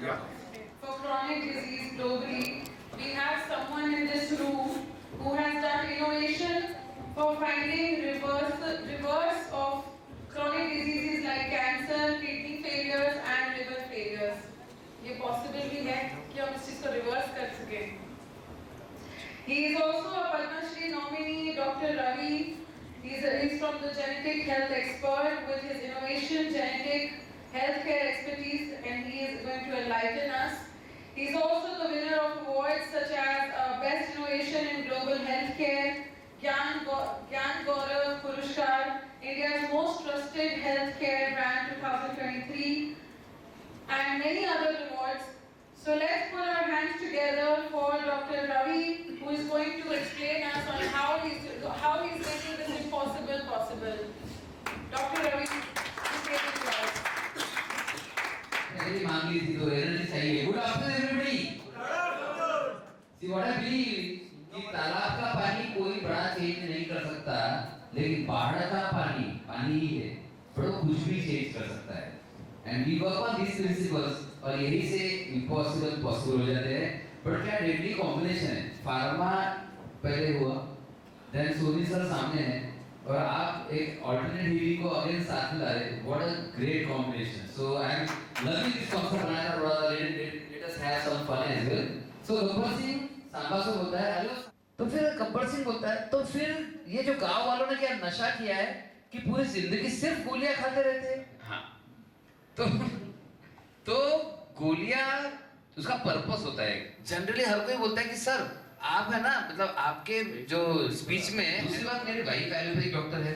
for chronic disease globally. We have someone in this room who has done innovation for finding reverse of chronic diseases like cancer, kidney failures and liver failures. ये possible भी है कि हम इस चीज को reverse कर सकें. He is also a Padma Shri nominee, Dr. Ravi. He's from the genetic health expert with his innovation, genetic healthcare expertise, and he is going to enlighten us. He is also the winner of awards such as Best Innovation in Global Healthcare, Gyan Gaurav Purushkar, India's Most Trusted Healthcare Brand 2023, and many other awards. So let's put our hands together for Dr. Ravi, who is going to explain us on how he's making this impossible possible. Dr. Ravi, the stage is yours. मेरी मांग ली थी तो energy चाहिए. Good afternoon everybody. See what I believe कि तालाब का पानी कोई बड़ा चेंज नहीं कर सकता, लेकिन पहाड़ का पानी ही है, बड़ा कुछ भी चेंज कर सकता है. And we work on these principles और यही से impossible possible हो जाते हैं. But क्या deadly combination है. फार्मा पहले हुआ, then सोनी सर सामने है और आप एक alternate healing को अगेन साथ में ला रहे. What a great combination. So I am loving this concept. बनाया थोड़ा let us have some fun as well. So Gabbar Singh Samba से बोलता है हेलो, तो फिर गब्बर सिंह बोलता है तो फिर ये जो गांव वालों ने क्या नशा किया है कि पूरी जिंदगी सिर्फ गोलियां खाते रहते हैं. हाँ, तो गोलियां उसका पर्पस होता है. जनरली हर कोई बोलता है कि सर आप है ना, मतलब आपके जो स्पीच में. दूसरी बात, मेरे भाई एलोपैथिक डॉक्टर है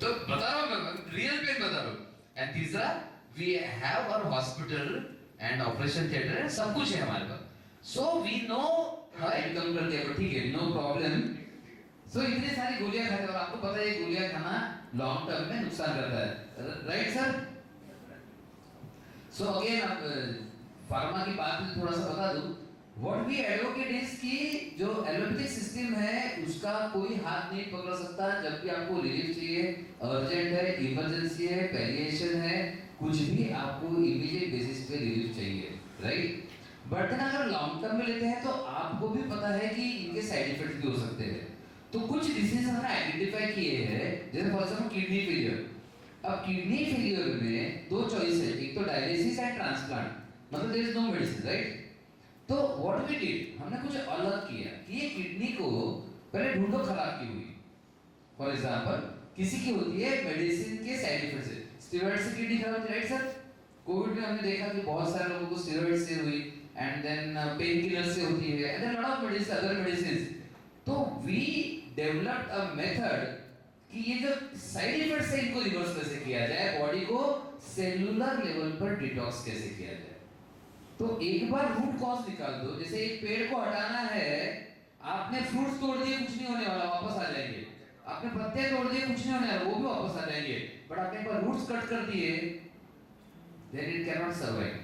तो बता रहा हूँ, रियल पेन बता रहा हूँ. एंड तीसरा, we have our hospital and operation theatre, सब कुछ है हमारे पास. So we know how income करते हैं, ठीक है, नो प्रॉब्लम. सो इतनी सारी गोलियां खाते हैं और आपको पता है ये गोलियां खाना लॉन्ग टर्म में नुकसान करता है, राइट सर? सो अगेन आप फार्मा की बात में थोड़ा सा बता दूं. व्हाट वी एडवोकेट इज कि जो एलोपैथिक सिस्टम है उसका कोई हाथ नहीं पकड़ सकता. जब भी आपको रिलीफ चाहिए, अर्जेंट है, इमरजेंसी है, पैलिएशन है, कुछ भी आपको इमीडिएट बेसिस पे रिलीफ चाहिए, राइट? बट अगर लॉन्ग टर्म में लेते हैं तो आपको भी पता है कि इनके साइड इफेक्ट भी हो सकते हैं. तो कुछ डिसीज हमने आइडेंटिफाई किए हैं, जैसे फॉर एग्जांपल किडनी फेलियर. अब किडनी फेलियर में दो चॉइस है, एक तो डायलिसिस एंड ट्रांसप्लांट, मतलब there is no medicine, right? तो व्हाट वी डिड, हमने कुछ अलग किया कि ये किडनी को पहले ढूंढो खराब की हुई. फॉर एग्जांपल किसी की होती है मेडिसिन के साइड इफेक्ट से, स्टेरॉइड से किडनी खराब होती है, राइट सर? कोविड में हमने देखा कि बहुत सारे लोगों को स्टेरॉइड से हुई, एंड देन पेन किलर से होती है, and then lot of medicine, other medicine. तो वी डेवलप्ड अ मेथड कि ये जो साइड इफेक्ट्स है इनको रिवर्स कैसे किया जाए, बॉडी को सेलुलर लेवल पर डिटॉक्स कैसे किया जाए. तो एक बार रूट कॉज निकाल दो. जैसे एक पेड़ को हटाना है, आपने फ्रूट्स तोड़ दिए, कुछ नहीं होने वाला, वापस आ जाएंगे. आपने पत्ते तोड़ दिए, कुछ नहीं होने वाला, वो भी वापस आ जाएंगे. बट आपने एक बार रूट्स कट कर दिए, then it can not survive.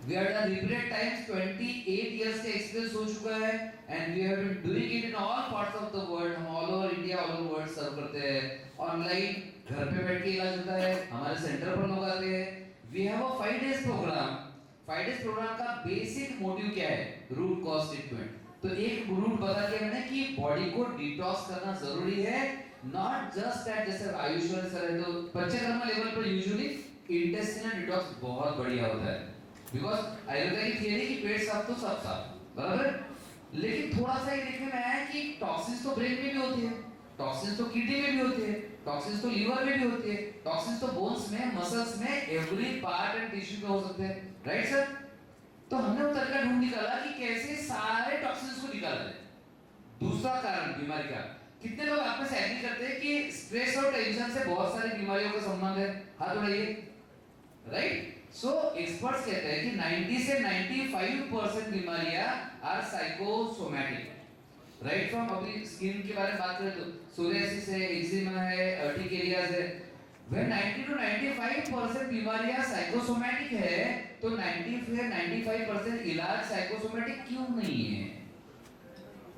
We have done repeated times, 28 years का एक्सपीरियंस हो चुका है, and we have been doing it in all parts of the world. हम all over India, all over world सर्व करते हैं. Online घर पे बैठ के इलाज होता है, हमारे सेंटर पर लोग आते हैं. We have a 5 days program. 5 days program का बेसिक मोटिव क्या है? Root cause treatment. तो एक रूट बता दिया मैंने कि बॉडी को डिटॉक्स करना जरूरी है, नॉट जस्ट दैट. जैसे आयुष्मान सर है तो पंचकर्मा लेवल पर यूजुअली इंटेस्टिनल डिटॉक्स बहुत बढ़िया होता है, बिकॉज आयुर्वेद की थियरी कि पेट साफ तो सब साफ, बराबर. लेकिन थोड़ा सा ये देखने में आया कि टॉक्सिन्स तो ब्रेन में भी होती है, टॉक्सिन्स तो किडनी में भी होती है, टॉक्सिन्स तो लीवर में भी होती है, टॉक्सिन्स तो बोन्स में, मसल्स में, एवरी पार्ट एंड टिश्यू में हो सकते हैं, राइट सर? तो हमने वो तरीका ढूंढ निकाला कि कैसे सारे टॉक्सिन्स को निकाला जाए. दूसरा कारण बीमारी का, कितने लोग आप में से एग्री करते हैं कि स्ट्रेस और टेंशन से बहुत सारी बीमारियों का संबंध है? हाथ उठाइए, राइट? सो एक्सपर्ट्स कहते हैं कि 90 से 95% बीमारियां आर साइकोसोमैटिक, राइट? फ्रॉम अभी स्किन के बारे में बात करें तो सोरियासिस है, एक्जिमा है, अर्टिकेरियाज है. when 90 to 95% बीमारियां साइकोसोमैटिक है, तो 90 से 95% इलाज साइकोसोमैटिक क्यों नहीं है?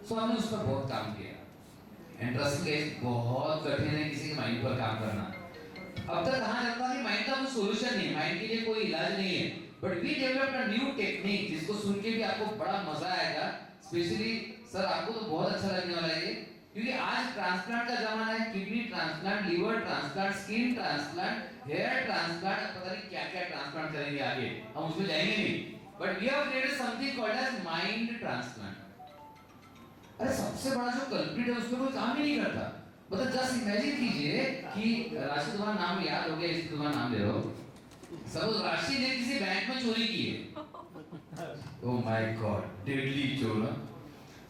सो हमने उस पर बहुत काम किया. इंटरेस्टिंग है, बहुत कठिन है किसी के माइंड पर काम करना. अब तक कहा जाता है कि माइंड का कुछ सोल्यूशन नहीं है, माइंड के लिए कोई इलाज नहीं है, but we developed a new technique जिसको सुन के भी आपको बड़ा मजा आएगा। स्पेशली सर आपको तो बहुत अच्छा लगने वाला है ये, क्योंकि आज ट्रांसप्लांट का जमाना है, kidney transplant, liver transplant, skin transplant, hair transplant, पता नहीं क्या क्या ट्रांसप्लांट करेंगे आगे, हम उसमें जाएंगे नहीं, but we have created something called as mind transplant. अरे सबसे बड़ा जो कल्प्रिट है उसमें कोई काम ही नहीं करता। मतलब जस्ट इमेजिन कीजिए कि राशि, तुम्हारा नाम याद हो गया इसलिए तुम्हारा नाम ले रहा हूं। सपोज राशि ने किसी बैंक में चोरी की है, ओह माय गॉड, डेडली चोर।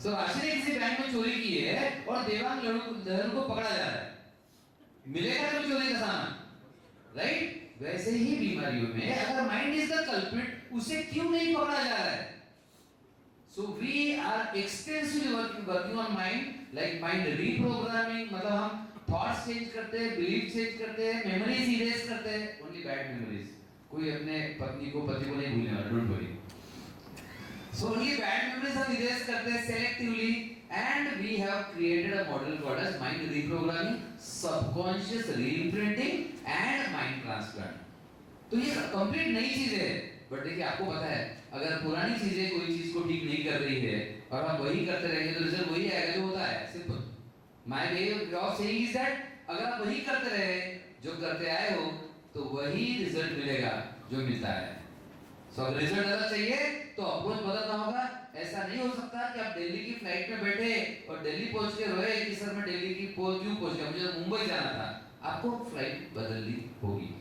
सो राशि ने किसी बैंक में चोरी की है और देवांग लहरू को पकड़ा जा रहा है, मिलेगा तो चोरी का सामान, राइट? वैसे ही बीमारियों में अगर माइंड इज द कल्प्रिट, उसे क्यों नहीं पकड़ा जा रहा है? So we are extensively working on mind, like mind reprogramming, मतलब हम thoughts change करते हैं, belief change करते हैं, memories erase करते हैं, only bad memories। कोई अपने पत्नी को, पति को नहीं भूलने वाला, don't worry। So only bad memories हम erase करते हैं selectively, and we have created a model called as mind reprogramming, subconscious reimprinting and mind transplant। तो ये कंप्लीट नई चीज है, बट देखिए आपको पता है अगर पुरानी चीजें कोई चीज को ठीक नहीं कर रही है और हम वही करते रहेंगे तो रिजल्ट वही आएगा जो होता है। Simple, my way of saying is that अगर आप वही करते रहे जो करते आए हो तो वही रिजल्ट मिलेगा जो मिलता है। सो अगर रिजल्ट अलग चाहिए तो अप्रोच बदलना होगा। ऐसा नहीं हो सकता कि आप दिल्ली की फ्लाइट में बैठे और दिल्ली पहुंच के रोए कि सर मैं दिल्ली की क्यों पहुंच गया, मुझे मुंबई जाना था। आपको फ्लाइट बदलनी होगी।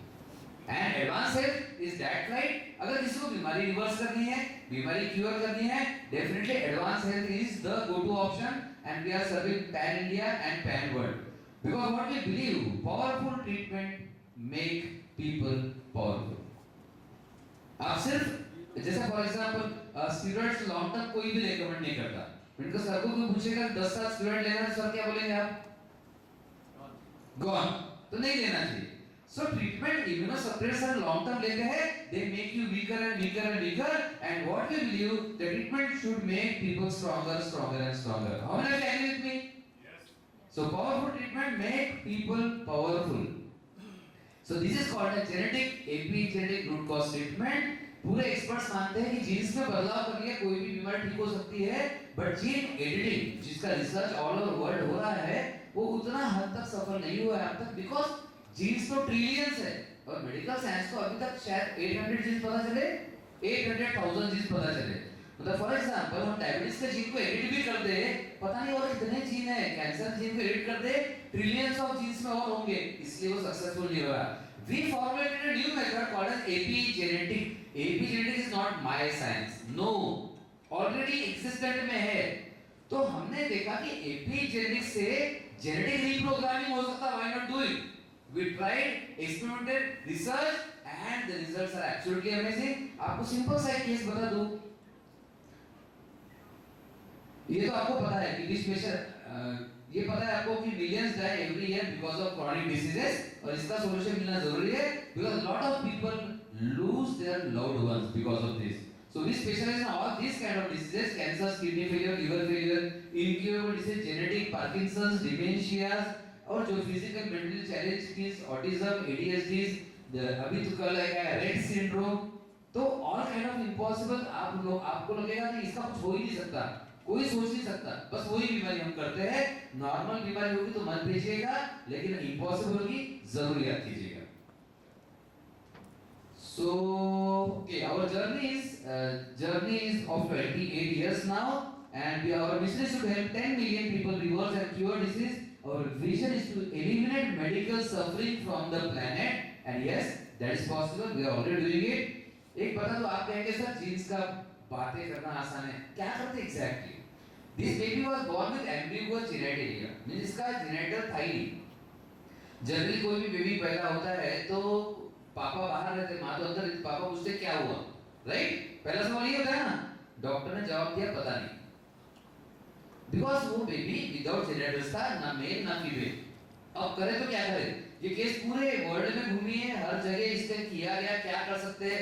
And advance health is that flight. अगर किसी को बीमारी रिवर्स करनी है, बीमारी क्योर करनी है, definitely advance health is the go to option and we are serving pan India and pan world because what we believe, powerful treatment make people powerful. आप सिर्फ जैसे for example steroids long term कोई भी recommend नहीं करता। इनको sir को कोई पूछेगा 10 साल स्टीरॉइड लेना है, सर क्या बोलेंगे आप? गॉन। तो नहीं लेना चाहिए। So treatment immunosuppressant long term लेते हैं, they make you weaker and weaker and weaker, and what we believe, the treatment should make people stronger, stronger and stronger. How many of you agree with me? Yes. So powerful treatment make people powerful. So this is called a genetic epigenetic root cause treatment. पूरे experts मानते हैं कि jeans में बदलाव करके कोई भी बीमारी ठीक हो सकती है, बट जीन एडिटिंग जिसका रिसर्च ऑल ओवर वर्ल्ड हो रहा है वो उतना हद तक सफल नहीं हुआ है अब तक, बिकॉज जीन्स तो ट्रिलियंस है और मेडिकल साइंस को अभी तक शायद 800 जीन्स पता चले, 800,000 जीन्स पता चले। मतलब फॉर एग्जांपल हम डायबिटीज के जीन को एडिट भी कर दे, पता नहीं और कितने जीन है, कैंसर जीन को एडिट कर दे, ट्रिलियंस ऑफ जीन्स में और होंगे, इसलिए वो सक्सेसफुल नहीं हो रहा। We formulated a new method called as epigenetic. Epigenetic is not my science. No, already existent में है। तो हमने देखा कि epigenetic से genetic reprogramming हो सकता है, why not do it? We tried, experimented, researched, and the results are absolutely amazing. आपको सिंपल सा एक केस बता दूं। ये तो आपको पता है कि स्पेशल ये पता है आपको कि millions die every year because of chronic diseases, और इसका सॉल्यूशन मिलना जरूरी है because lot of people lose their loved ones because of this. So we specialize in all this kind of diseases, cancer, kidney failure, liver failure, incurable disease, genetic, Parkinson's, dementias, और जो physical mental challenge की autism, ADHD, अभी तो कल है Rett syndrome, तो all kind of impossible. आपको लगेगा कि इसका कुछ हो ही नहीं सकता, कोई सोच नहीं सकता, बस वही बीमारी हम करते हैं। नॉर्मल बीमारी होगी तो मत भेजिएगा, लेकिन इम्पॉसिबल होगी जरूर याद कीजिएगा। So okay, our journey is of 28 years now, and our mission is to help 10 million people reverse and cure disease. Our vision is to eliminate medical suffering from the planet, and yes, that is possible. We are already doing it. एक बता दो, आप कहेंगे sir jeans का बातें करना आसान है, क्या करते exactly? This baby was born with ambiguous genitalia, means इसका जेनिटल था ही नहीं। जनरली कोई भी बेबी पैदा होता है तो पापा बाहर रहते, माँ तो अंदर, पापा पूछते क्या हुआ, राइट? पहला सवाल ये होता है ना। डॉक्टर ने जवाब दिया पता नहीं, बिकॉज वो बेबी विदाउट जेनिटल्स था, ना मेल ना फीमेल। अब करे तो क्या करे? ये केस पूरे वर्ल्ड में घूमी है, हर जगह इसका किया गया, क्या कर सकते हैं?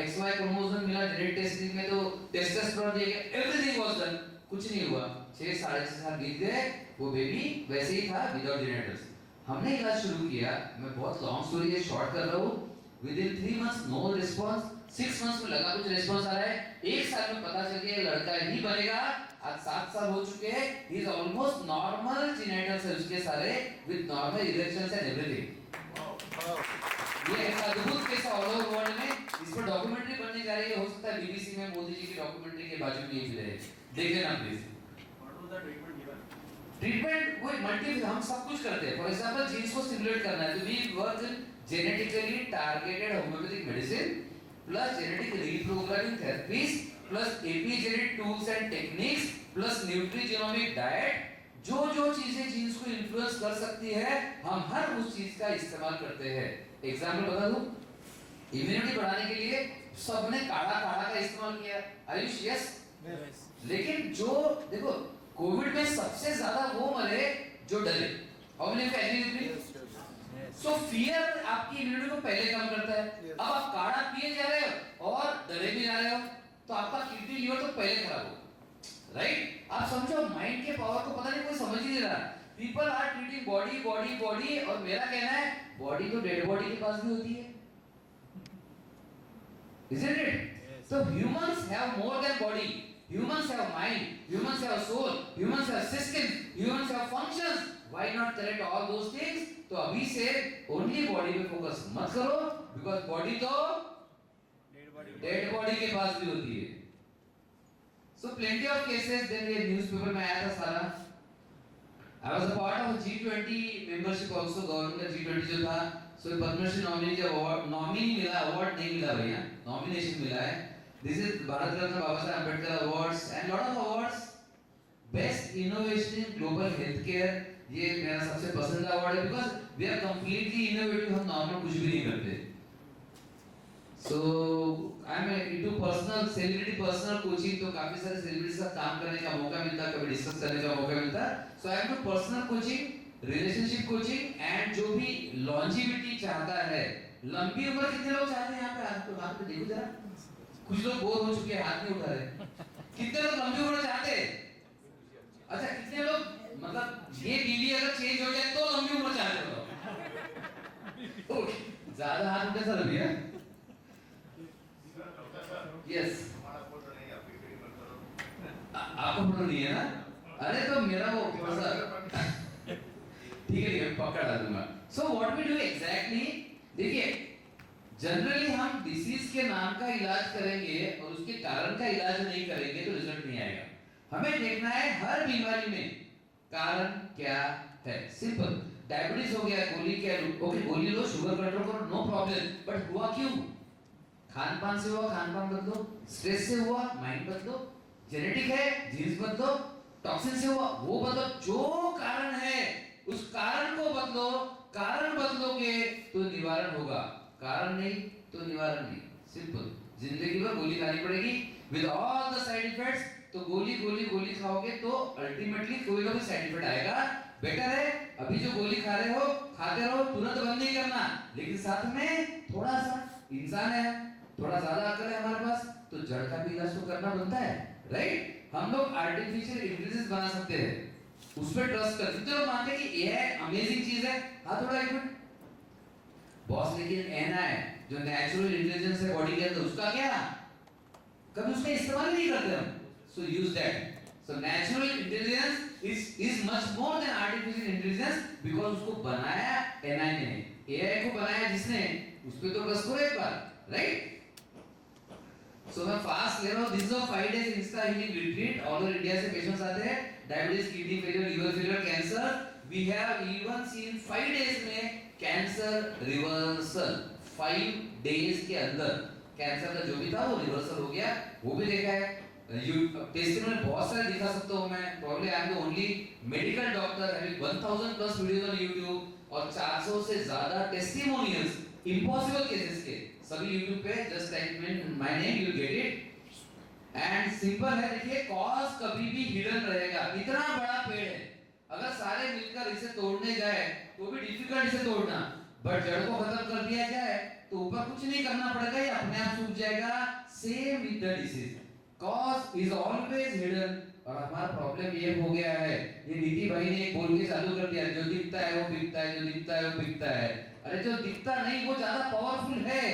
XY क्रोमोसोम मिला जेनेटिक टेस्टिंग में, तो टेस्टोस्टेरोन दिया गया, एवरीथिंग वाज डन, कुछ नहीं हुआ। 6-6.5 साल बीत गए, वो बेबी वैसे ही था विदाउट जेनेटल्स। हमने इलाज शुरू किया, मैं बहुत लॉन्ग स्टोरी है शॉर्ट कर रहा हूँ। Within 3 months no response, 6 months में लगा कुछ रिस्पांस आ रहा है, 1 साल में पता चल गया लड़का ही बनेगा, आज 7 साल हो चुके हैं, he is almost normal genital cells के सारे with normal erections and everything. ये एक अद्भुत केस ऑल ओवर वर्ल्ड में, इस पर डॉक्यूमेंट्री बनने जा रही है, हो सकता है बीबीसी में मोदी जी की डॉक्यूमेंट्री के बाजू में ये भी रहे, देख लेना प्लीज। ट्रीटमेंट वो मल्टी, हम सब कुछ करते हैं। फॉर एग्जांपल जीन्स को स्टिमुलेट करना है तो we work in genetically targeted homeopathic medicine plus genetic reprogramming therapies plus epigenetic tools and techniques plus nutrigenomic diet, जो जो चीजें जीन्स को इन्फ्लुएंस कर सकती है हम हर उस चीज का इस्तेमाल करते हैं। एग्जांपल बता दूं, इम्यूनिटी बढ़ाने के लिए सबने काढ़ा का इस्तेमाल किया, आयुष यस, लेकिन जो देखो कोविड में सबसे ज्यादा वो मरे जो डरे। How many of you agree with me? So fear आपकी इम्यूनिटी को पहले कम करता है। अब आप काढ़ा पिए जा रहे हो और डरे भी जा रहे हो तो आपका किडनी लीवर तो पहले खराब हो, राइट? आप समझो माइंड के पावर को पता नहीं कोई समझ ही नहीं रहा। People are treating body body body, और मेरा कहना है बॉडी तो डेड बॉडी के पास भी होती है, isn't it? So humans have more than body. Humans have mind, humans have soul, humans have systems, humans have functions. Why not collect all those things? तो अभी से only body पे focus मत करो, because body तो dead body के पास भी होती है। So plenty of cases, then ये newspaper में आया था सारा। I was a part of G20 membership also, government का G20 जो था, so पद्मश्री नॉमिनी मिला, अवार्ड नहीं मिला भैया, नॉमिनेशन मिला है। This is Bharat Ratna Baba Saheb Ambedkar Awards and lot of awards. Best Innovation in Global Healthcare, ये मेरा सबसे पसंदीदा अवार्ड है because we are completely innovative, हम नॉर्मल कुछ भी नहीं करते। So I am into personal celebrity personal coaching, तो काफी सारे सेलिब्रिटीज का काम करने का मौका मिलता, कभी डिस्कस करने का मौका मिलता। So I am into personal coaching, relationship coaching and जो भी longevity चाहता है, लंबी उम्र कितने लोग चाहते हैं यहाँ पे? हाथ पे देखो जरा, कुछ लोग बोर हो चुके हैं, हाथ नहीं उठा रहे। कितने लोग लंबी उम्र चाहते हैं? अच्छा, कितने लोग मतलब ये बीवी अगर चेंज हो जाए तो लंबी उम्र चाहते हो? ओके, ज्यादा हाथ उठे सर अभी है। यस, आपको फोटो नहीं है ना? अरे तो मेरा वो थोड़ा सा ठीक है, पक्का डाल दूंगा। So what we do exactly, देखिए जनरली हम डिसीज के नाम का इलाज करेंगे और उसके कारण का इलाज नहीं करेंगे तो रिजल्ट नहीं आएगा। हमें देखना है हर बीमारी में कारण क्या है। सिंपल, डायबिटीज हो गया, गोली क्या, ओके गोली लो, शुगर कंट्रोल करो, नो प्रॉब्लम, बट हुआ क्यों? खान पान से हुआ, खान पान बदलो, स्ट्रेस से हुआ, माइंड बदलो, जेनेटिक है, जीन्स बदलो, टॉक्सिन से हुआ, वो बदलो, जो कारण है उस कारण को बदलो। कारण बदलोगे तो निवारण होगा, कारण नहीं तो निवारण नहीं। सिंपल, जिंदगी भर गोली खानी पड़ेगी with all the side effects, तो गोली गोली गोली खाओगे तो अल्टीमेटली कोई ना कोई साइड इफेक्ट आएगा। बेटर है अभी जो गोली खा रहे हो खाते रहो, तुरंत बंद नहीं करना, लेकिन साथ में थोड़ा सा, इंसान है, थोड़ा ज्यादा अकल है हमारे पास, तो जड़ का भी इलाज तो करना बनता है, राइट? हम लोग आर्टिफिशियल इंटेलिजेंस बना सकते हैं, उस पर ट्रस्ट कर। जितने लोग मानते हैं कि एआई अमेजिंग चीज है, हाथ थोड़ा एक मिनट बॉस, लेकिन एनआई जो नेचुरल इंटेलिजेंस है बॉडी के अंदर, उसका क्या, कभी उसका इस्तेमाल नहीं करते हम। So use that. So natural intelligence is much more than artificial intelligence, because उसको बनाया एनआई ने, एआई को बनाया जिसने, उस पे तो बस करो एक बार, राइट? सो मैं फास्ट ले रहा हूं। This is a 5 days insta healing retreat, all over India से पेशेंट्स आते हैं, diabetes, kidney failure, liver failure, cancer. We have even seen 5 days में कैंसर रिवर्सल। 5 days के अंदर कैंसर का जो भी था वो रिवर्सल हो गया, वो भी देखा है। टेस्टिमोनियल बहुत सारे दिखा सकता हूं मैं, probably I am the only medical doctor having 1000 plus videos on YouTube और 400 से ज्यादा टेस्टिमोनियल्स इम्पॉसिबल केसेस के, सभी YouTube पे just type my name you get it. And simple है, देखिए कॉज कभी भी हिडन रहेगा। इतना बड़ा पेड़ है, अगर सारे मिलकर इसे तोड़ने जाए तो भी डिफिकल्ट इसे तोड़ना, बट जड़ को खत्म कर दिया जाए तो ऊपर कुछ नहीं करना पड़ेगा, ये अपने आप सूख जाएगा। Same with the disease, cause is always hidden. और हमारा प्रॉब्लम ये हो गया है, ये नीति भाई ने बोल के चालू कर दिया, जो दिखता है वो बिकता है, जो दिखता है वो बिकता है। अरे जो दिखता नहीं वो ज्यादा पावरफुल है।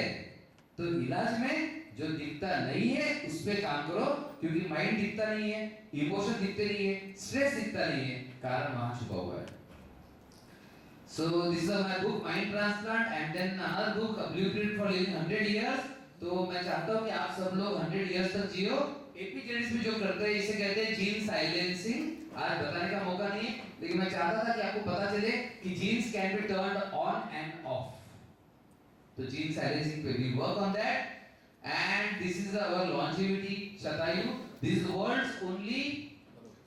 तो इलाज में जो दिखता नहीं है उस पे काम करो, क्योंकि माइंड दिखता नहीं है, इमोशन दिखते नहीं है, स्ट्रेस दिखता नहीं है, कारण वहां छुपा हुआ है। So this is my book Mind Transplant and then another book A Blueprint for Living 100 Years। तो मैं चाहता हूँ कि आप सब लोग 100 years तक जियो। एपिजेनेटिक्स में जो करते हैं इसे कहते हैं जीन साइलेंसिंग। आज बताने का मौका नहीं है, लेकिन मैं चाहता था कि आपको पता चले कि genes can be turned on and off. तो जीन साइलेंसिंग पे we work on that and this is our longevity Shatayu. This is world's only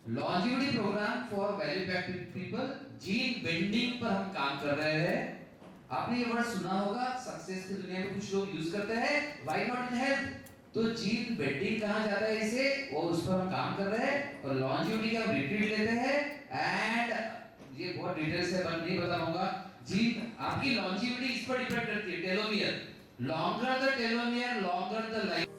longevity program for value packed people. Gene bending पर हम काम कर रहे हैं। आपने ये वर्ड सुना होगा, सक्सेस की दुनिया में कुछ लोग यूज करते हैं, व्हाई नॉट इन हेल्थ। तो जीन बेंडिंग कहा जाता है इसे, और उस पर हम काम कर रहे हैं। और लॉन्जेविटी का रिट्रीट लेते हैं एंड ये बहुत डिटेल से मैं नहीं बता पाऊंगा। जीन आपकी लॉन्जेविटी इस पर डिपेंड करती है, telomere. Longer the telomere longer the life.